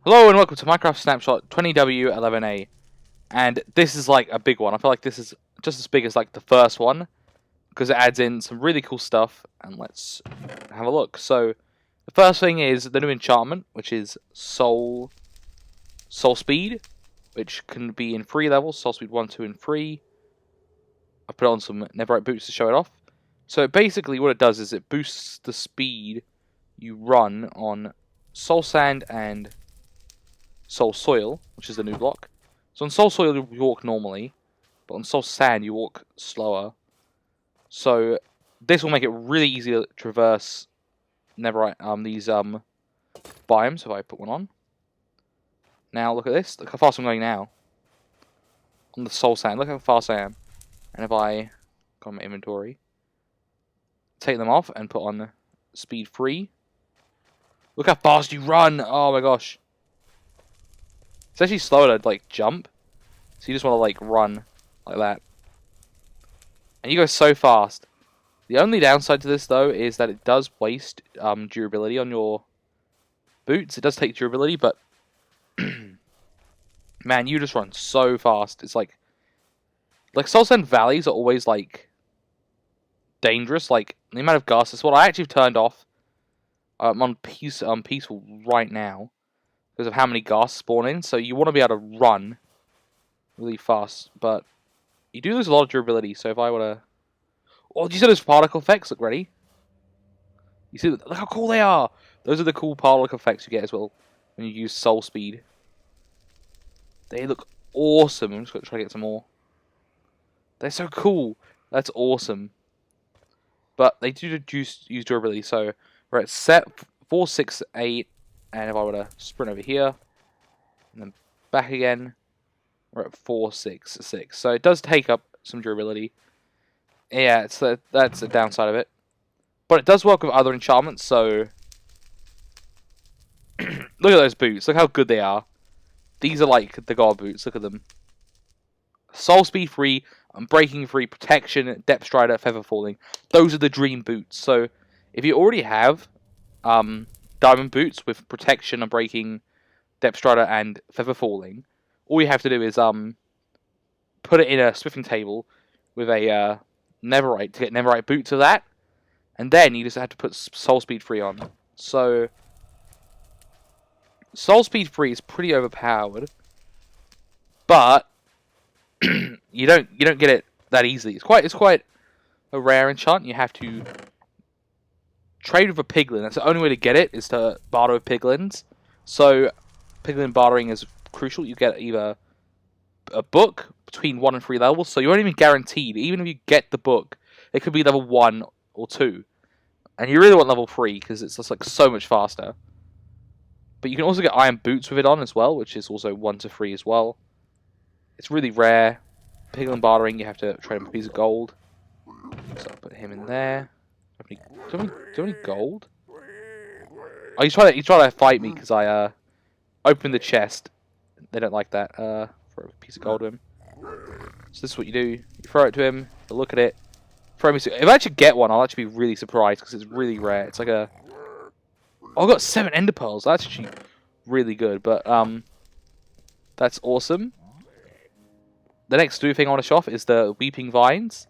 Hello and welcome to Minecraft Snapshot 20w11a, and this is like a big one. I feel like this is just as big as like the first one because it adds in some really cool stuff. And let's have a look. So the first thing is the new enchantment, which is soul speed, which can be in 3 levels: soul speed 1, 2, and 3. I put on some netherite boots to show it off. So basically, what it does is it boosts the speed you run on soul sand and soul soil, which is the new block. So on soul soil you walk normally, but on soul sand you walk slower. So this will make it really easy to traverse netherite these biomes if I put one on. Now look at this. Look how fast I'm going now. On the soul sand, look how fast I am. And if I go on my inventory, take them off and put on speed 3. Look how fast you run! Oh my gosh. It's actually slower to like jump, so you just want to like run like that, and you go so fast. The only downside to this though is that it does waste durability on your boots. It does take durability, but man, you just run so fast. It's like Soul Sand valleys are always like dangerous. Like the amount of gas is what I actually turned off. I'm on peaceful right now because of how many gas spawn in. So you want to be able to run really fast, but you do lose a lot of durability. So if I were to, oh, do you see those particle effects? Look, ready? You see, look how cool they are. Those are the cool particle effects you get as well when you use soul speed. They look awesome. I'm just gonna try to get some more. They're so cool. That's awesome. But they do use durability. So we're at set 4, 6, 8, and if I were to sprint over here and then back again, we're at 4, 6, 6. So it does take up some durability. Yeah, that's the downside of it. But it does work with other enchantments, so look at those boots. Look how good they are. These are like the god boots. Look at them. Soul speed 3, breaking 3, protection, depth strider, feather falling. Those are the dream boots. So if you already have diamond boots with protection, breaking, depth strider, and feather falling, all you have to do is put it in a smithing table with a netherite to get netherite boots of that, and then you just have to put soul speed 3 on. So soul speed 3 is pretty overpowered, but you don't get it that easily. It's quite a rare enchant. You have to trade with a piglin. That's the only way to get it, is to barter with piglins. So piglin bartering is crucial. You get either a book between 1 and 3 levels, so you're not even guaranteed. Even if you get the book, it could be level 1 or 2, and you really want level 3 because it's just like so much faster. But you can also get iron boots with it on as well, which is also 1 to 3 as well. It's really rare. Piglin bartering, you have to trade him a piece of gold. So I'll put him in there. Do you have any gold? Oh, he's trying to fight me because I opened the chest. They don't like that. Throw a piece of gold to him. So this is what you do. You throw it to him. You look at it. Throw me. If I actually get one, I'll actually be really surprised because it's really rare. It's like a. Oh, I got 7 ender pearls. That's actually really good. But that's awesome. The next new thing I want to show off is the weeping vines.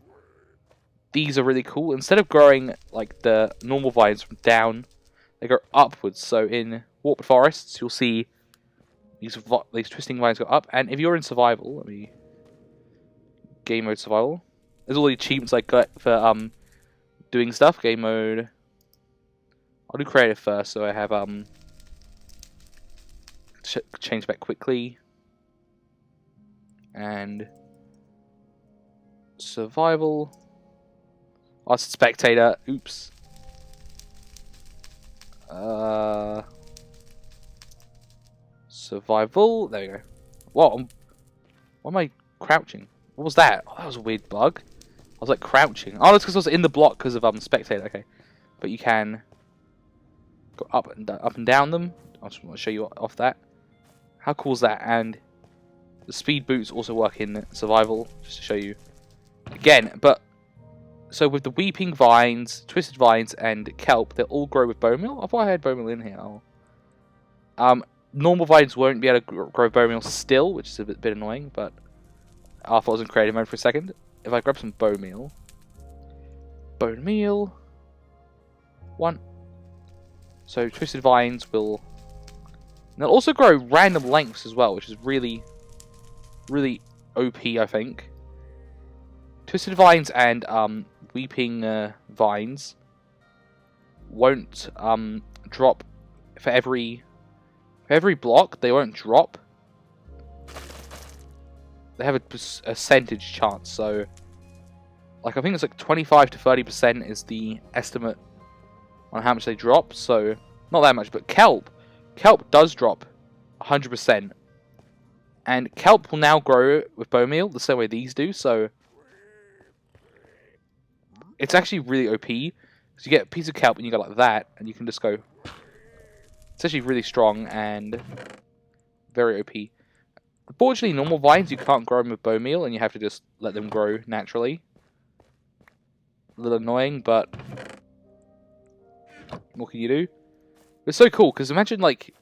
These are really cool. Instead of growing like the normal vines from down, they go upwards. So in warped forests, you'll see these twisting vines go up. And if you're in survival, let me game mode survival. There's all the achievements I got for doing stuff. Game mode. I'll do creative first, so I have change back quickly. And survival. Oh, it's spectator. Oops. Survival. There we go. What? Why am I crouching? What was that? Oh, that was a weird bug. I was like crouching. Oh, that's because I was in the block because of spectator. Okay, but you can go up and down them. I just want to show you off that. How cool is that? And the speed boots also work in survival, just to show you again. But so with the weeping vines, twisted vines, and kelp, they all grow with bone meal. I thought I had bone meal in here. Normal vines won't be able to grow bone meal still, which is a bit annoying, but I thought I was in creative mode for a second. If I grab some bone meal, 1. So twisted vines will, and they'll also grow random lengths as well, which is really, really OP, I think. Twisted vines and weeping vines won't drop for every block. They won't drop. They have a percentage chance, so like I think it's like 25 to 30% is the estimate on how much they drop. So not that much, but kelp does drop 100%, and kelp will now grow with bone meal the same way these do. So it's actually really OP because you get a piece of kelp and you go like that, and you can just go. It's actually really strong and very OP. Unfortunately, normal vines, you can't grow them with bone meal, and you have to just let them grow naturally. A little annoying, but what can you do? It's so cool, because imagine, like,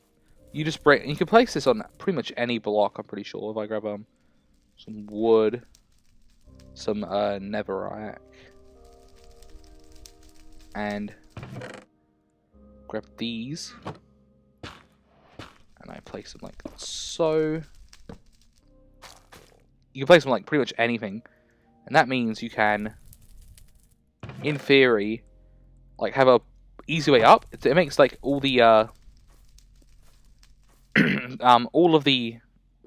you just break... You can place this on pretty much any block, I'm pretty sure. If I grab some wood, some netherite, and grab these, and I place them like so. You can place them like pretty much anything, and that means you can, in theory, like have a easy way up. It makes like all the all of the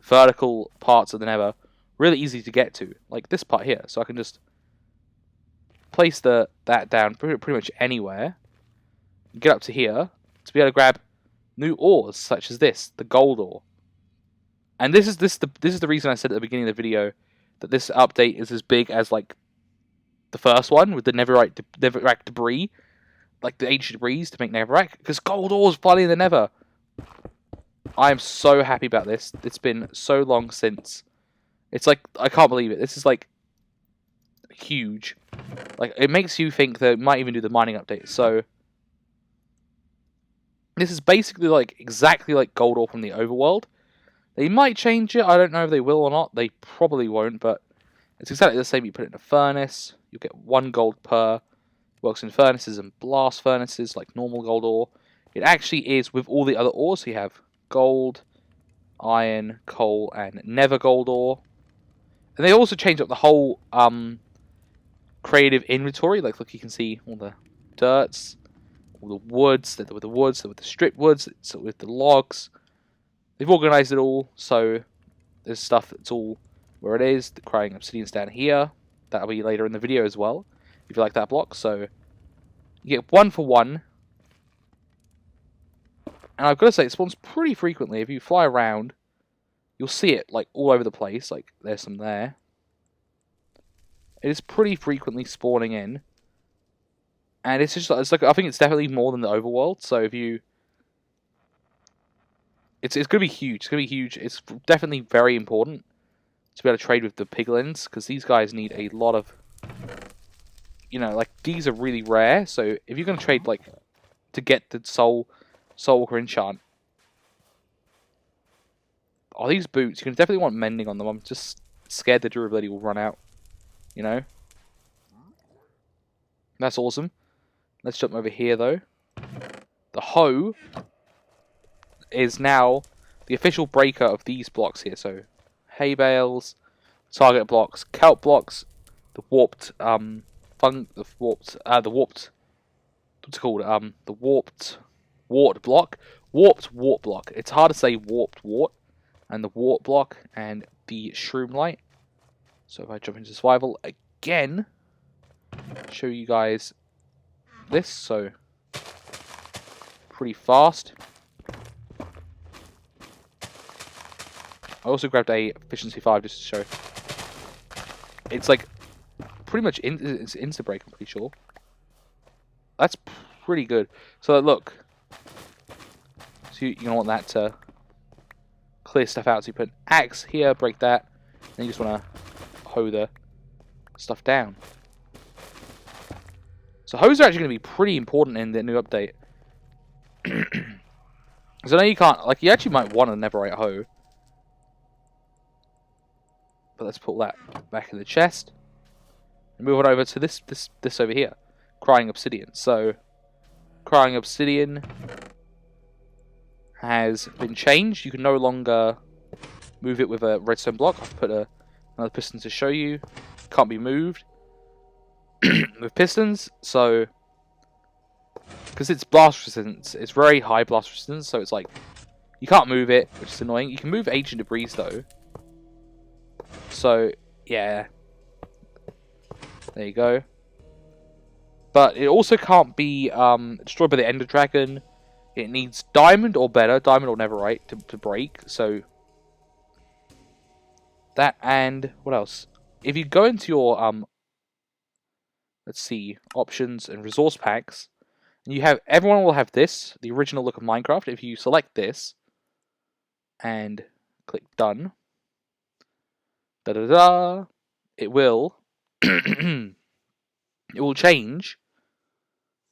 vertical parts of the Nether really easy to get to, like this part here. So I can just place that down pretty much anywhere, get up to here to be able to grab new ores such as this, the gold ore. And this is the reason I said at the beginning of the video that this update is as big as like the first one with the netherite debris, like the ancient debris to make netherite, because gold ore is finally in the Nether. I am so happy about this. It's been so long since. It's like I can't believe it. This is like huge. Like it makes you think that it might even do the mining update. So this is basically like exactly like gold ore from the overworld. They might change it. I don't know if they will or not. They probably won't, but it's exactly the same. You put it in a furnace, you'll get 1 gold per. Works in furnaces and blast furnaces like normal gold ore. It actually is with all the other ores. So you have gold, iron, coal, and nether gold ore. And they also change up the whole creative inventory. Like, look, you can see all the dirts, all the woods, with the stripped woods, so with the logs. They've organized it all, so there's stuff that's all where it is. The crying obsidian's down here. That'll be later in the video as well, if you like that block. So you get 1 for 1. And I've got to say, it spawns pretty frequently. If you fly around, you'll see it like all over the place. Like, there's some there. It is pretty frequently spawning in. And it's just, it's like, I think it's definitely more than the overworld. So if you... It's going to be huge. It's going to be huge. It's definitely very important to be able to trade with the piglins, because these guys need a lot of... You know, like, these are really rare. So if you're going to trade, like, to get the Soul Walker enchant... Oh, these boots, you can definitely want mending on them. I'm just scared the durability will run out. You know? That's awesome. Let's jump over here, though. The hoe is now the official breaker of these blocks here. So, hay bales, target blocks, kelp blocks, the warped, what's it called? The warped wart block. Warped wart block. It's hard to say warped wart. And the wart block and the shroom light. So if I jump into survival again, show you guys this. So pretty fast. I also grabbed a efficiency 5 just to show. It's like pretty much it's insta break, I'm pretty sure. That's pretty good. So look, so you're gonna want that to clear stuff out. So you put an axe here, break that, and you just want to hoe the stuff down. So hoes are actually going to be pretty important in the new update. So now you can't, like, you actually might want a netherite hoe. But let's put that back in the chest. And move on over to this over here. Crying Obsidian. So, Crying Obsidian has been changed. You can no longer move it with a redstone block. I've put another piston to show you. Can't be moved with pistons. So, because it's blast resistance, it's very high blast resistance. So it's like, you can't move it, which is annoying. You can move ancient debris though. So, yeah. There you go. But it also can't be destroyed by the Ender Dragon. It needs diamond or better, diamond or netherite to break. So that, and what else? If you go into your let's see, options and resource packs, and you have, everyone will have this, the original look of Minecraft. If you select this and click done, it will it will change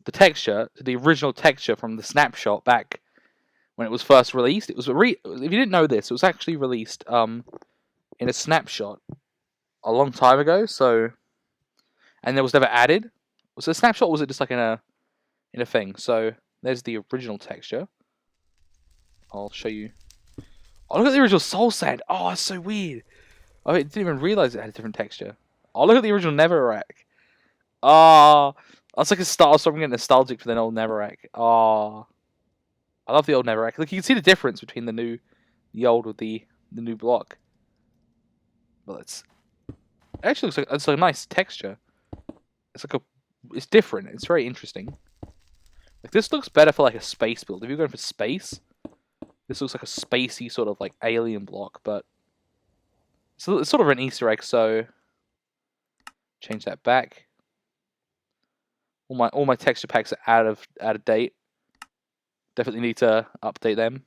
the texture to the original texture from the snapshot back when it was first released. It was if you didn't know this, it was actually released in a snapshot a long time ago. So, and there was never added. So the snapshot, was it just like in a thing? So there's the original texture. I'll show you. Oh, look at the original soul sand. Oh, that's so weird. Oh, I didn't even realize it had a different texture. Oh, look at the original Netherrack. Ah, that's like a start. So I'm getting nostalgic for the old Netherrack. Ah, I love the old Netherrack. Look, you can see the difference between the old with the new block. But it actually looks like it's a nice texture. It's like it's different. It's very interesting. Like, this looks better for like a space build. If you're going for space, this looks like a spacey sort of like alien block. But it's sort of an Easter egg. So change that back. All my texture packs are out of date. Definitely need to update them.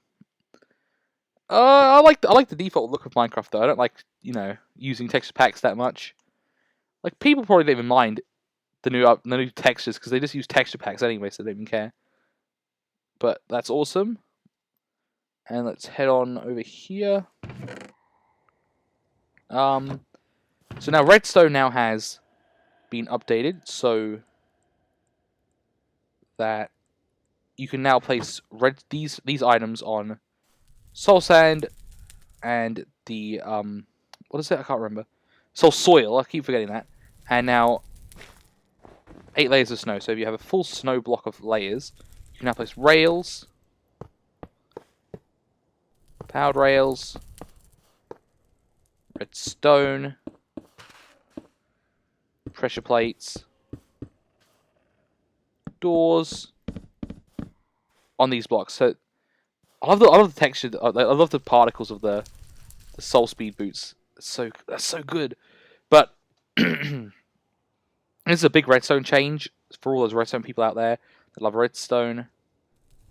I like the default look of Minecraft though. I don't like, using texture packs that much. Like, people probably don't even mind the new textures because they just use texture packs anyway, so they don't even care. But that's awesome. And let's head on over here. So now Redstone now has been updated so that you can now place these items on soul sand and the what is it? I can't remember. Soul soil. I keep forgetting that. And now 8 layers of snow. So if you have a full snow block of layers, you can now place rails, powered rails, redstone, pressure plates, doors on these blocks. So I love the texture. I love the particles of the soul speed boots. That's so good. But this is a big redstone change for all those redstone people out there that love redstone.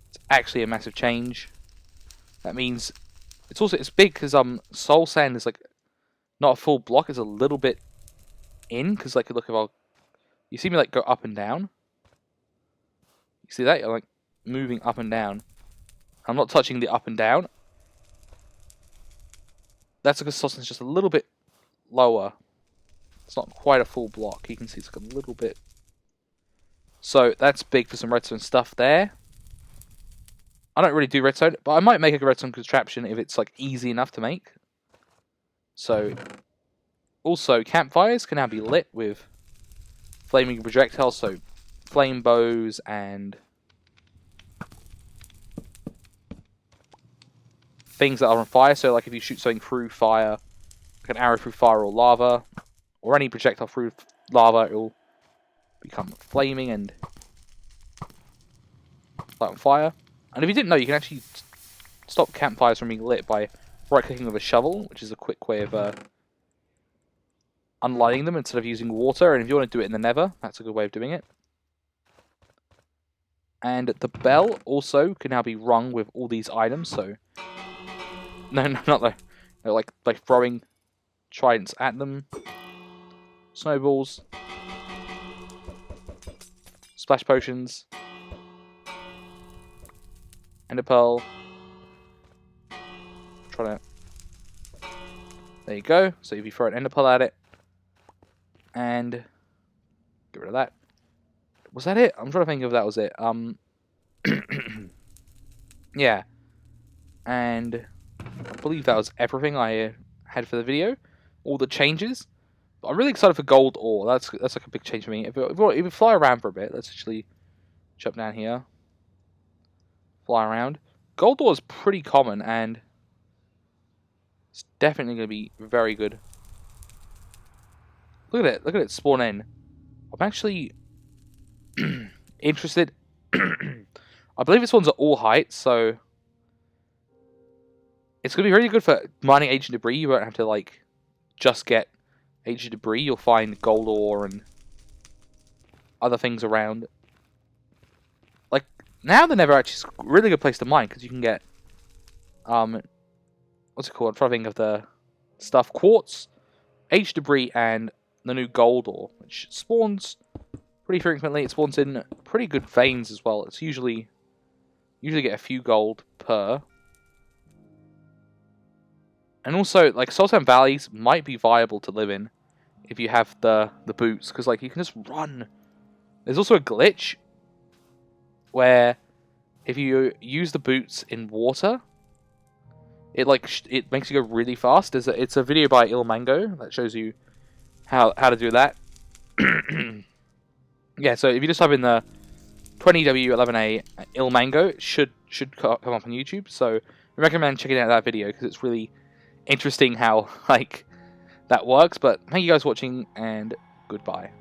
It's actually a massive change. That means it's big because soul sand is like not a full block. It's a little bit in, because like, look, if you see me like go up and down. You see that? You're like moving up and down. I'm not touching the up and down. That's because soul sand is just a little bit lower. It's not quite a full block. You can see it's like a little bit. So that's big for some redstone stuff there. I don't really do redstone, but I might make a redstone contraption if it's like easy enough to make. So, also campfires can now be lit with flaming projectiles, so flame bows and things that are on fire. So like if you shoot something through fire, like an arrow through fire or lava, or any projectile through lava, it will become flaming and light on fire. And if you didn't know, you can actually stop campfires from being lit by right-clicking with a shovel, which is a quick way of unlighting them instead of using water. And if you want to do it in the Nether, that's a good way of doing it. And the bell also can now be rung with all these items. So, no, not like, like throwing tridents at them, snowballs, splash potions, ender pearl, trying to... There you go. So if you throw an ender pearl at it, and get rid of that. Was that it? I'm trying to think if that was it. Yeah. And I believe that was everything I had for the video. All the changes. But I'm really excited for gold ore. That's like a big change for me. If we fly around for a bit, let's actually jump down here. Fly around. Gold ore is pretty common, and it's definitely going to be very good. Look at it. Look at it spawn in. I'm actually interested. I believe this one's at all heights, so it's going to be really good for mining ancient debris. You won't have to, like, just get ancient debris. You'll find gold ore and other things around. Like, now the Nether actually is a really good place to mine, because you can get, what's it called? I'm trying to think of the stuff. Quartz, ancient debris, and the new gold ore, which spawns pretty frequently. It spawns in pretty good veins as well. It's usually get a few gold per. And also, like, Salttown Valleys might be viable to live in if you have the boots, because, like, you can just run. There's also a glitch where if you use the boots in water, it it makes you go really fast. It's a video by Ilmango that shows you how to do that. Yeah, so if you just type in the 20w11a Ilmango, it should come up on YouTube. So I recommend checking out that video because it's really interesting how, like, that works. But thank you guys for watching, and goodbye.